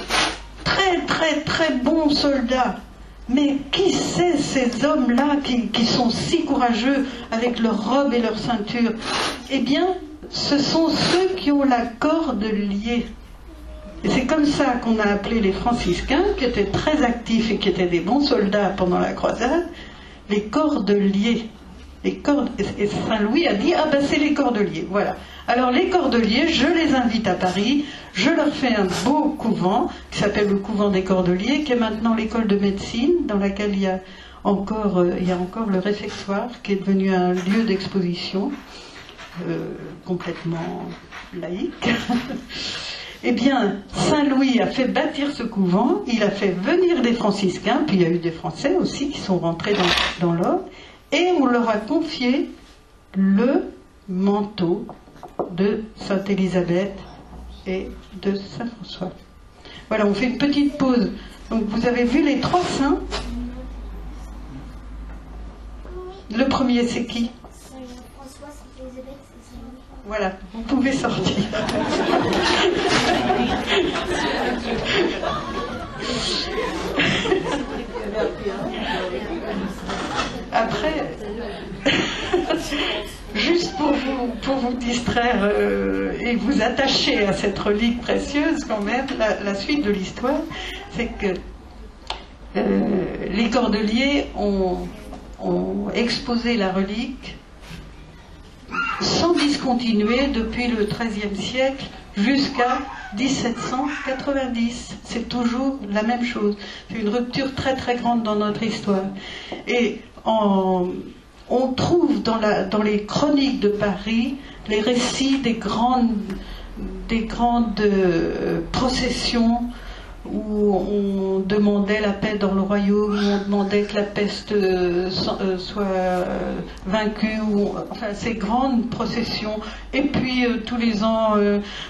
très très très bons soldats. Mais qui c'est ces hommes-là qui sont si courageux avec leurs robes et leurs ceintures? Eh bien, ce sont ceux qui ont la cordelier. Et c'est comme ça qu'on a appelé les franciscains, qui étaient très actifs et qui étaient des bons soldats pendant la croisade, les cordeliers. Et Saint-Louis a dit: ah ben c'est les cordeliers, voilà. Alors les cordeliers, je les invite à Paris, je leur fais un beau couvent qui s'appelle le couvent des Cordeliers, qui est maintenant l'école de médecine, dans laquelle il y a encore le réfectoire, qui est devenu un lieu d'exposition complètement laïque. Eh bien, Saint-Louis a fait bâtir ce couvent, il a fait venir des franciscains, puis il y a eu des Français aussi qui sont rentrés dans l'ordre, et on leur a confié le manteau de Sainte Élisabeth et de Saint-François. Voilà, on fait une petite pause. Donc vous avez vu les trois saints. Le premier, c'est qui? François, Sainte Élisabeth, c'est Saint-Louis. Voilà, vous pouvez sortir. Après, juste pour vous distraire et vous attacher à cette relique précieuse quand même, la suite de l'histoire, c'est que les Cordeliers ont exposé la relique sans discontinuer depuis le XIIIe siècle jusqu'à 1790. C'est toujours la même chose. C'est une rupture très très grande dans notre histoire. Et en on trouve dans les chroniques de Paris les récits des grandes processions où on demandait la paix dans le royaume, où on demandait que la peste soit vaincue, enfin ces grandes processions. Et puis tous les ans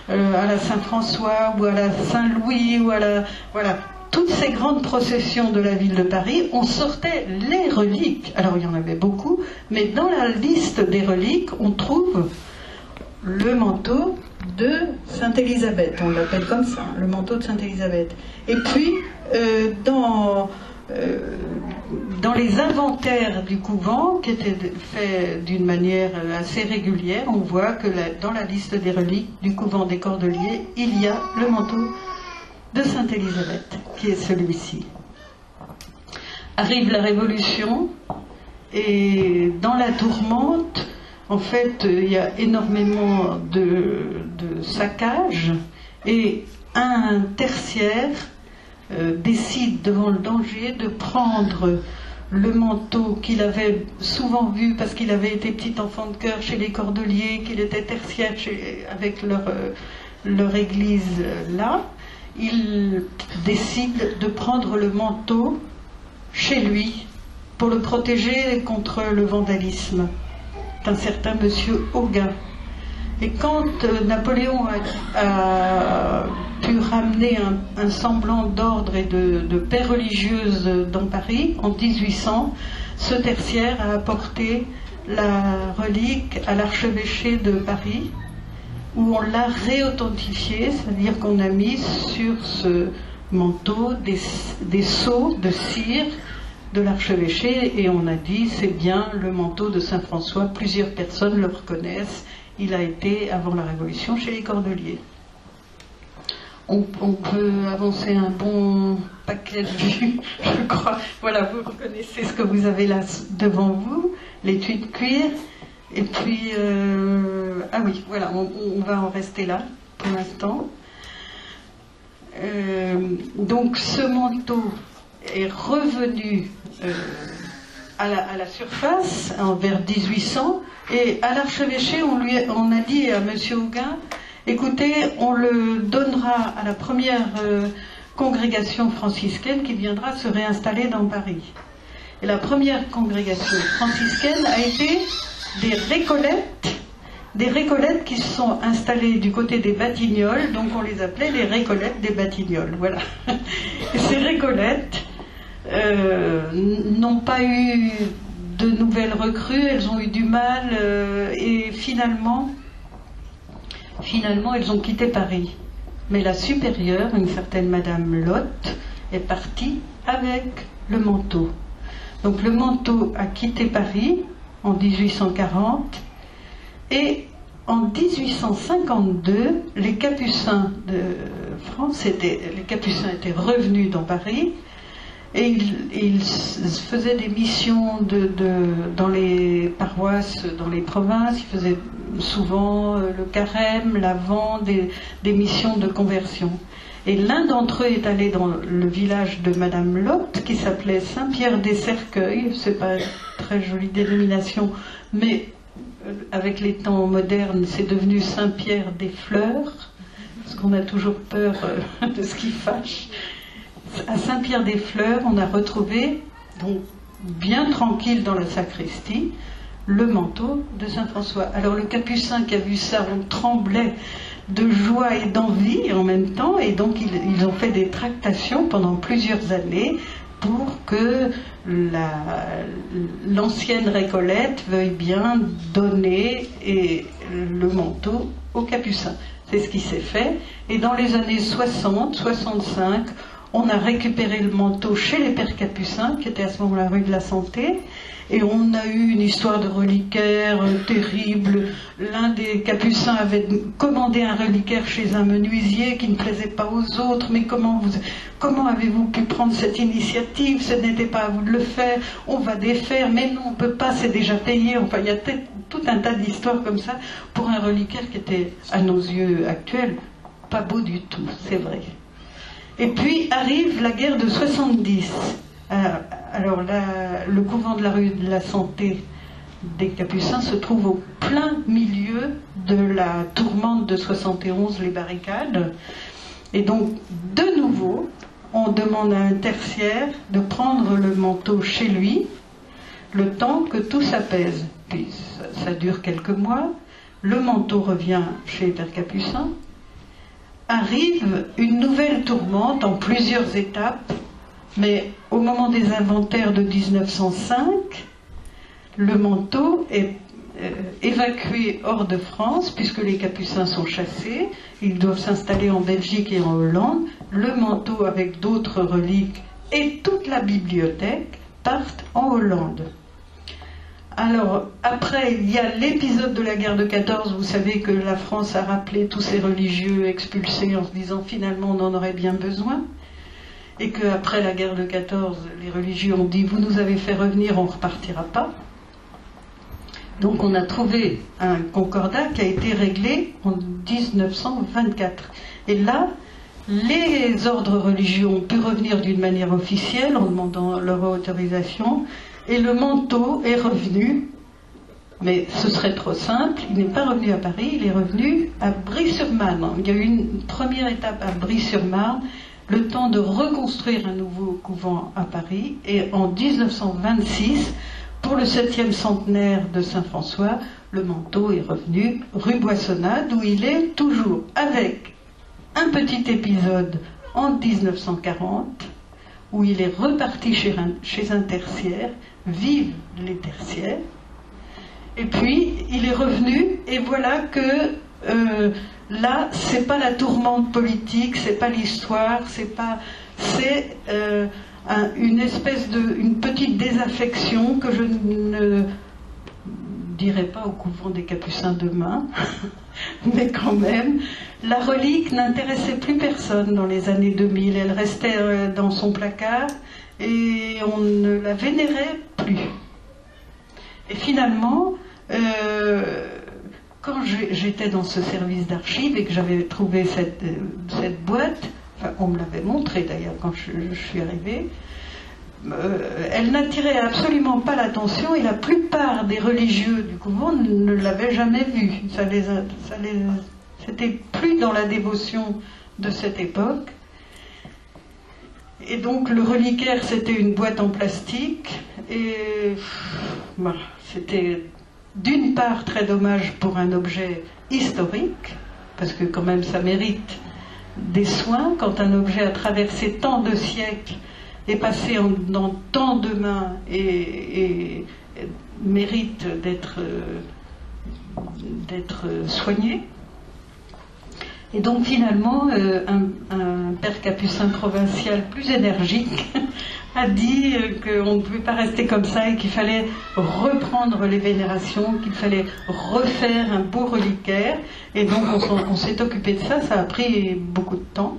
à la Saint-François ou à la Saint-Louis ou à la... Voilà, toutes ces grandes processions de la ville de Paris, on sortait les reliques. Alors il y en avait beaucoup, mais dans la liste des reliques, on trouve le manteau de Sainte-Élisabeth, on l'appelle comme ça, le manteau de Sainte-Élisabeth. Et puis, dans les inventaires du couvent, qui étaient faits d'une manière assez régulière, on voit que dans la liste des reliques du couvent des Cordeliers, il y a le manteau de Sainte-Élisabeth, qui est celui-ci. Arrive la Révolution, et dans la tourmente, en fait, il y a énormément de saccages, et un tertiaire décide devant le danger de prendre le manteau qu'il avait souvent vu parce qu'il avait été petit enfant de chœur chez les Cordeliers, qu'il était tertiaire avec leur église là. Il décide de prendre le manteau chez lui pour le protéger contre le vandalisme d'un certain monsieur Auguin. Et quand Napoléon a pu ramener un semblant d'ordre et de paix religieuse dans Paris, en 1800, ce tertiaire a apporté la relique à l'archevêché de Paris, où on l'a réauthentifié, c'est-à-dire qu'on a mis sur ce manteau des sceaux de cire de l'archevêché, et on a dit c'est bien le manteau de Saint-François. Plusieurs personnes le reconnaissent. Il a été, avant la Révolution, chez les Cordeliers. On peut avancer un bon paquet de vues, je crois. Voilà, vous reconnaissez ce que vous avez là devant vous, l'étui de cuir. Et puis, ah oui, voilà, on va en rester là pour l'instant. Donc ce manteau est revenu à la surface vers 1800, et à l'archevêché on a dit à M. Auguin, écoutez, on le donnera à la première congrégation franciscaine qui viendra se réinstaller dans Paris. Et la première congrégation franciscaine a été des récollettes qui se sont installées du côté des Batignolles, donc on les appelait les récollettes des Batignolles, voilà. Et ces récollettes n'ont pas eu de nouvelles recrues, elles ont eu du mal, et finalement elles ont quitté Paris. Mais la supérieure, une certaine Madame Lotte, est partie avec le manteau. Donc le manteau a quitté Paris en 1840, et en 1852, les Capucins de France les Capucins étaient revenus dans Paris, et ils faisaient des missions dans les paroisses, dans les provinces. Ils faisaient souvent le carême, l'Avent, des missions de conversion. Et l'un d'entre eux est allé dans le village de Madame Lotte, qui s'appelait Saint-Pierre-des-Cercueils. C'est pas une très jolie dénomination, mais avec les temps modernes, c'est devenu Saint-Pierre-des-Fleurs, parce qu'on a toujours peur de ce qui fâche. À Saint-Pierre-des-Fleurs, on a retrouvé, donc bien tranquille dans la sacristie, le manteau de Saint-François. Alors le Capucin qui a vu ça, on tremblait de joie et d'envie en même temps, et donc ils ont fait des tractations pendant plusieurs années pour que l'ancienne Récollette veuille bien donner le manteau aux Capucins. C'est ce qui s'est fait, et dans les années 60, 65, on a récupéré le manteau chez les Pères Capucins, qui étaient à ce moment-là rue de la Santé, et on a eu une histoire de reliquaire terrible. L'un des Capucins avait commandé un reliquaire chez un menuisier qui ne plaisait pas aux autres. Mais comment avez-vous pu prendre cette initiative? Ce n'était pas à vous de le faire. On va défaire. Mais non, on ne peut pas, c'est déjà payé. Enfin, il y a tout un tas d'histoires comme ça pour un reliquaire qui était, à nos yeux actuels, pas beau du tout, c'est vrai. Et puis arrive la guerre de 70. Alors là, le couvent de la rue de la Santé des Capucins se trouve au plein milieu de la tourmente de 71, les barricades. Et donc, de nouveau, on demande à un tertiaire de prendre le manteau chez lui, le temps que tout s'apaise. Puis ça dure quelques mois, le manteau revient chez les Pères Capucins, arrive une nouvelle tourmente en plusieurs étapes, mais au moment des inventaires de 1905, le manteau est évacué hors de France, puisque les Capucins sont chassés, ils doivent s'installer en Belgique et en Hollande. Le manteau avec d'autres reliques et toute la bibliothèque partent en Hollande. Alors, après, il y a l'épisode de la guerre de 14, vous savez que la France a rappelé tous ces religieux expulsés en se disant finalement on en aurait bien besoin, et qu'après la guerre de 14, les religieux ont dit vous nous avez fait revenir, on ne repartira pas. Donc on a trouvé un concordat qui a été réglé en 1924. Et là, les ordres religieux ont pu revenir d'une manière officielle en demandant leur autorisation, et le manteau est revenu, mais ce serait trop simple, il n'est pas revenu à Paris, il est revenu à Brie-sur-Marne. Il y a eu une première étape à Brie-sur-Marne, le temps de reconstruire un nouveau couvent à Paris, et en 1926, pour le 7e centenaire de Saint-François, le manteau est revenu rue Boissonnade, où il est toujours, avec un petit épisode en 1940, où il est reparti chez un tertiaire, vive les tertiaires, et puis il est revenu, et voilà que là, c'est pas la tourmente politique, c'est pas l'histoire, c'est une petite désaffection que je ne dirais pas au couvent des Capucins demain, mais quand même, la relique n'intéressait plus personne dans les années 2000, elle restait dans son placard et on ne la vénérait plus. Et finalement, quand j'étais dans ce service d'archives et que j'avais trouvé cette boîte, enfin, on me l'avait montré d'ailleurs quand je suis arrivée, elle n'attirait absolument pas l'attention et la plupart des religieux du couvent ne l'avaient jamais vue. C'était plus dans la dévotion de cette époque. Et donc le reliquaire, c'était une boîte en plastique et voilà, c'était d'une part très dommage pour un objet historique, parce que quand même ça mérite des soins quand un objet a traversé tant de siècles est passé dans tant de mains et mérite d'être soigné. Et donc finalement, un père capucin provincial plus énergique a dit qu'on ne pouvait pas rester comme ça et qu'il fallait reprendre les vénérations, qu'il fallait refaire un beau reliquaire. Et donc on s'est occupé de ça, ça a pris beaucoup de temps.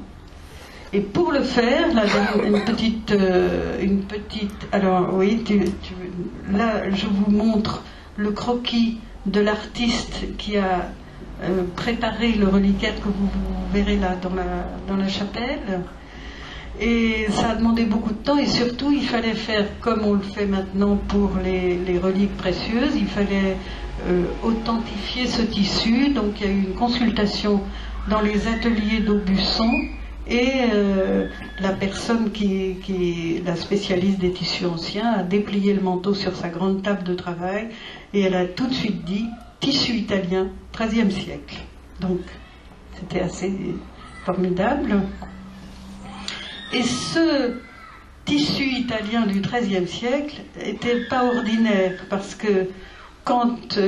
Et pour le faire, là, une petite alors oui, là je vous montre le croquis de l'artiste qui a préparé le reliquaire que vous verrez là dans la chapelle. Et ça a demandé beaucoup de temps et surtout il fallait faire comme on le fait maintenant pour les reliques précieuses, il fallait authentifier ce tissu. Donc il y a eu une consultation dans les ateliers d'Aubusson et la personne qui est la spécialiste des tissus anciens a déplié le manteau sur sa grande table de travail et elle a tout de suite dit tissu italien, XIIIe siècle. Donc c'était assez formidable. Et ce tissu italien du XIIIe siècle n'était pas ordinaire, parce que quand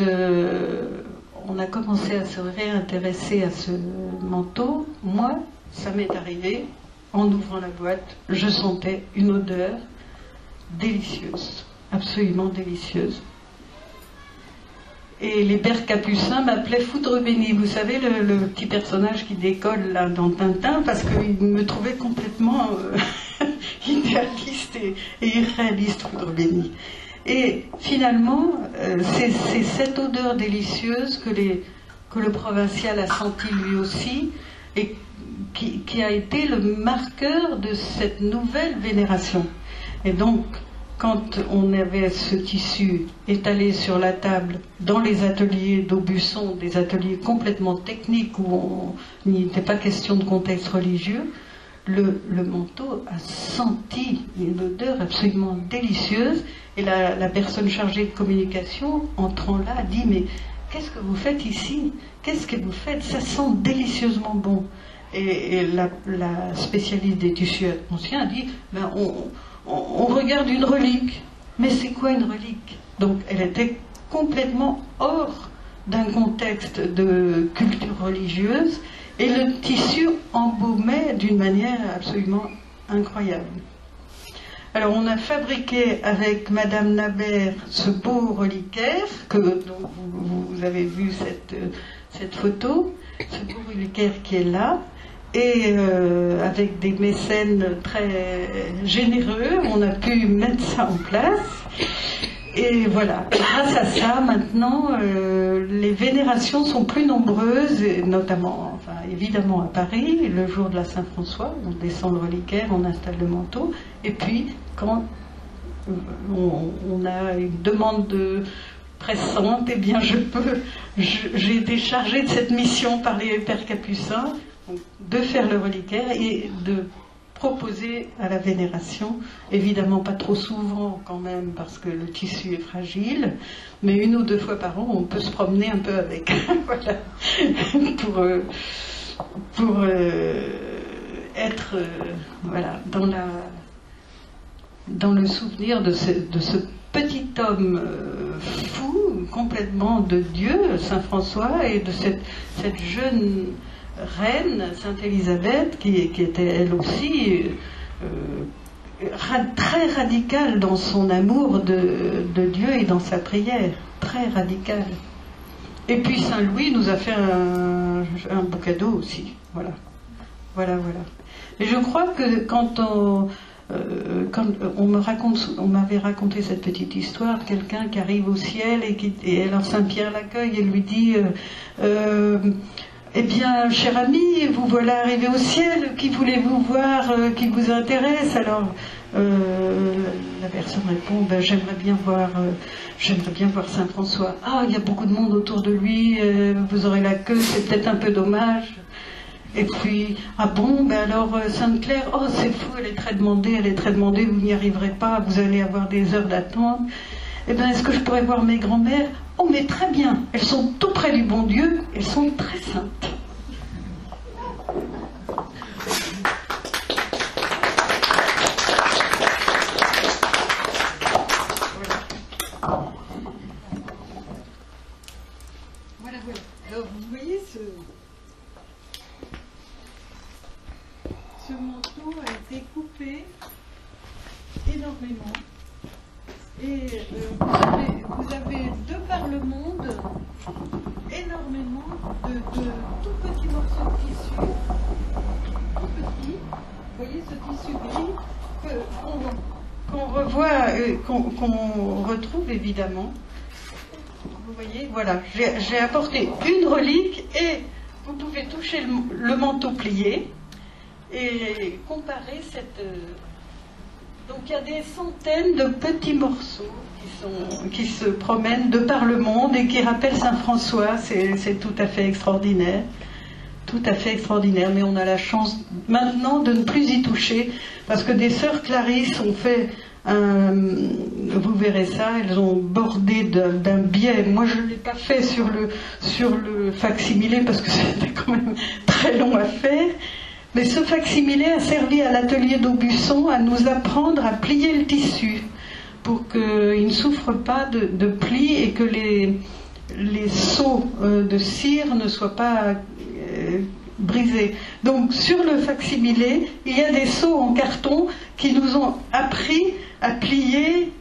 on a commencé à se réintéresser à ce manteau, moi, ça m'est arrivé, en ouvrant la boîte, je sentais une odeur délicieuse, absolument délicieuse. Et les pères capucins m'appelaient Foudre bénie. Vous savez, le petit personnage qui décolle là dans Tintin, parce qu'il me trouvait complètement idéaliste et irréaliste, Foudre bénie. Et finalement, c'est cette odeur délicieuse que le provincial a senti lui aussi, et qui a été le marqueur de cette nouvelle vénération. Et donc, quand on avait ce tissu étalé sur la table dans les ateliers d'Aubusson, des ateliers complètement techniques où il n'était pas question de contexte religieux, le manteau a senti une odeur absolument délicieuse, et la personne chargée de communication, entrant là, a dit « Mais qu'est-ce que vous faites ici? Qu'est-ce que vous faites? Ça sent délicieusement bon !» Et la spécialiste des tissus anciens a dit ben, on regarde une relique. Mais c'est quoi une relique? Donc elle était complètement hors d'un contexte de culture religieuse, et le tissu embaumait d'une manière absolument incroyable. Alors on a fabriqué avec Madame Nabert ce beau reliquaire, dont vous avez vu cette photo, ce beau reliquaire qui est là, et avec des mécènes très généreux, on a pu mettre ça en place. Et voilà, grâce à ça, maintenant, les vénérations sont plus nombreuses, et notamment, enfin, évidemment à Paris, le jour de la Saint-François, on descend le reliquaire, on installe le manteau, et puis quand on a une demande pressante, eh bien j'ai été chargée de cette mission par les pères capucins, de faire le reliquaire et de proposer à la vénération, évidemment pas trop souvent quand même parce que le tissu est fragile, mais 1 ou 2 fois par an on peut se promener un peu avec, voilà, pour être voilà, dans le souvenir de ce petit homme fou, complètement de Dieu, Saint François, et de cette jeune reine, Sainte Élisabeth, qui était elle aussi très radicale dans son amour de Dieu et dans sa prière, très radicale. Et puis Saint Louis nous a fait un beau cadeau aussi, voilà. Et je crois que quand on m'avait raconté cette petite histoire de quelqu'un qui arrive au ciel, et alors Saint Pierre l'accueille et lui dit eh bien, cher ami, vous voilà arrivé au ciel, qui voulez-vous voir, qui vous intéresse? Alors, la personne répond, ben, j'aimerais bien voir Saint François. Ah, il y a beaucoup de monde autour de lui, vous aurez la queue, c'est peut-être un peu dommage. Et puis, ah bon, ben alors, Sainte Claire, oh, c'est fou, elle est très demandée, vous n'y arriverez pas, vous allez avoir des heures d'attente. Eh bien, est-ce que je pourrais voir mes grands-mères? Oh, mais très bien, elles sont tout près du bon Dieu, elles sont très saintes. Voilà. Alors, vous voyez, ce manteau a été coupé énormément. Et vous avez de par le monde énormément de tout petits morceaux de tissu, tout petits. Vous voyez ce tissu gris qu'on revoit, qu'on retrouve évidemment. Vous voyez, voilà, j'ai apporté une relique et vous pouvez toucher le manteau plié et comparer cette... Donc il y a des centaines de petits morceaux qui se promènent de par le monde et qui rappellent Saint François. C'est tout à fait extraordinaire. Tout à fait extraordinaire. Mais on a la chance maintenant de ne plus y toucher parce que des sœurs Clarisse ont fait vous verrez ça, elles ont bordé d'un biais. Moi je ne l'ai pas fait sur le facsimilé parce que c'était quand même très long à faire. Mais ce facsimilé a servi à l'atelier d'Aubusson à nous apprendre à plier le tissu pour qu'il ne souffre pas de plis et que les seaux de cire ne soient pas brisés. Donc sur le facsimilé, il y a des seaux en carton qui nous ont appris à plier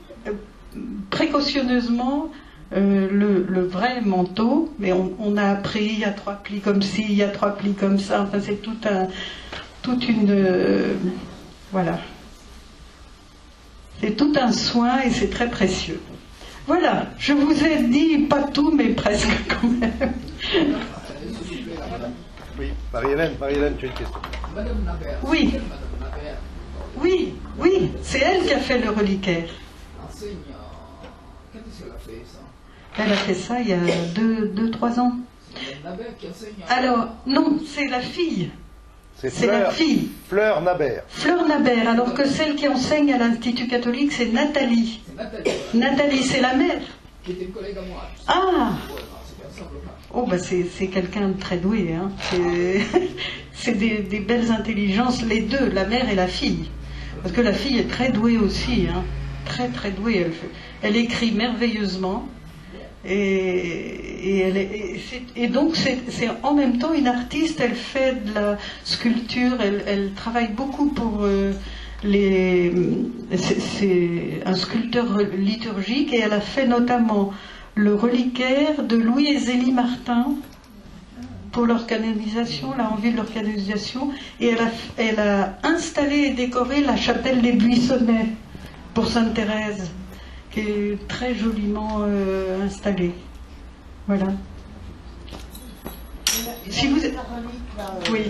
précautionneusement le vrai manteau, mais on a appris, il y a 3 plis comme ci, il y a 3 plis comme ça, enfin c'est toute une voilà, c'est tout un soin et c'est très précieux. Voilà, je vous ai dit pas tout mais presque quand même. Oui, Marie-Hélène, tu as une question. Oui, c'est elle qui a fait le reliquaire. enseigne. Quand est-ce qu'elle a fait ça? Elle a fait ça il y a 2-3 ans. C'est Madame Nabert qui enseigne. Alors, non, c'est la fille. C'est la Fleur, fille. Fleur Nabert. Fleur Nabert, alors que celle qui enseigne à l'Institut catholique, c'est Nathalie. C'est Nathalie. Nathalie, c'est la mère. Qui était une collègue à moi. Ah Ouais, non, c'était ensemble. Oh, bah c'est quelqu'un de très doué. Hein. C'est des belles intelligences, les deux, la mère et la fille. Parce que la fille est très douée aussi. Hein. Très, très douée. Elle écrit merveilleusement. Et donc c'est en même temps une artiste, elle fait de la sculpture, elle travaille beaucoup pour c'est un sculpteur liturgique, et elle a fait notamment le reliquaire de Louis et Zélie Martin pour leur canonisation, là en vue de leur canonisation, et elle a installé et décoré la chapelle des Buissonnets pour Sainte Thérèse, qui est très joliment installée. Voilà. Si vous... Oui.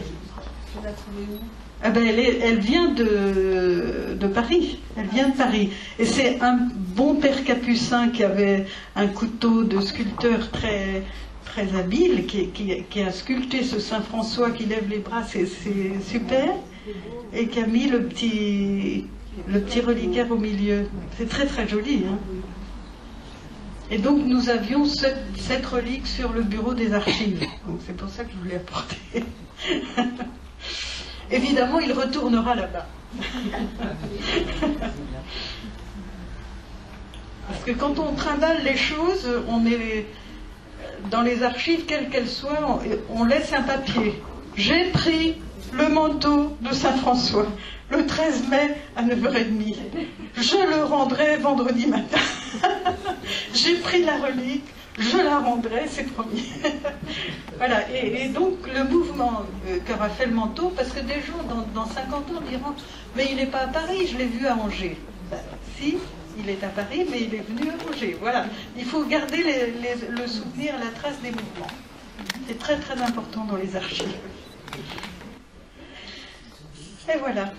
Ah ben elle vient de Paris. Elle vient de Paris. Et c'est un bon père capucin qui avait un couteau de sculpteur très, très habile, qui a sculpté ce Saint François qui lève les bras, c'est super, et qui a mis le petit reliquaire au milieu. C'est très très joli. Hein. Et donc nous avions cette relique sur le bureau des archives. Donc c'est pour ça que je voulais apporter. Évidemment, il retournera là-bas. Parce que quand on trimballe les choses, on est dans les archives, quelles qu'elles soient, on laisse un papier. J'ai pris le manteau de Saint-François le 13 mai à 9h30. Je le rendrai vendredi matin. J'ai pris la relique, je la rendrai, c'est promis. Voilà, et donc le mouvement qu'aura fait le manteau, parce que des gens dans 50 ans diront « Mais il n'est pas à Paris, je l'ai vu à Angers. » Ben, si, il est à Paris, mais il est venu à Angers. Voilà, il faut garder le souvenir, la trace des mouvements. C'est très très important dans les archives. Et voilà.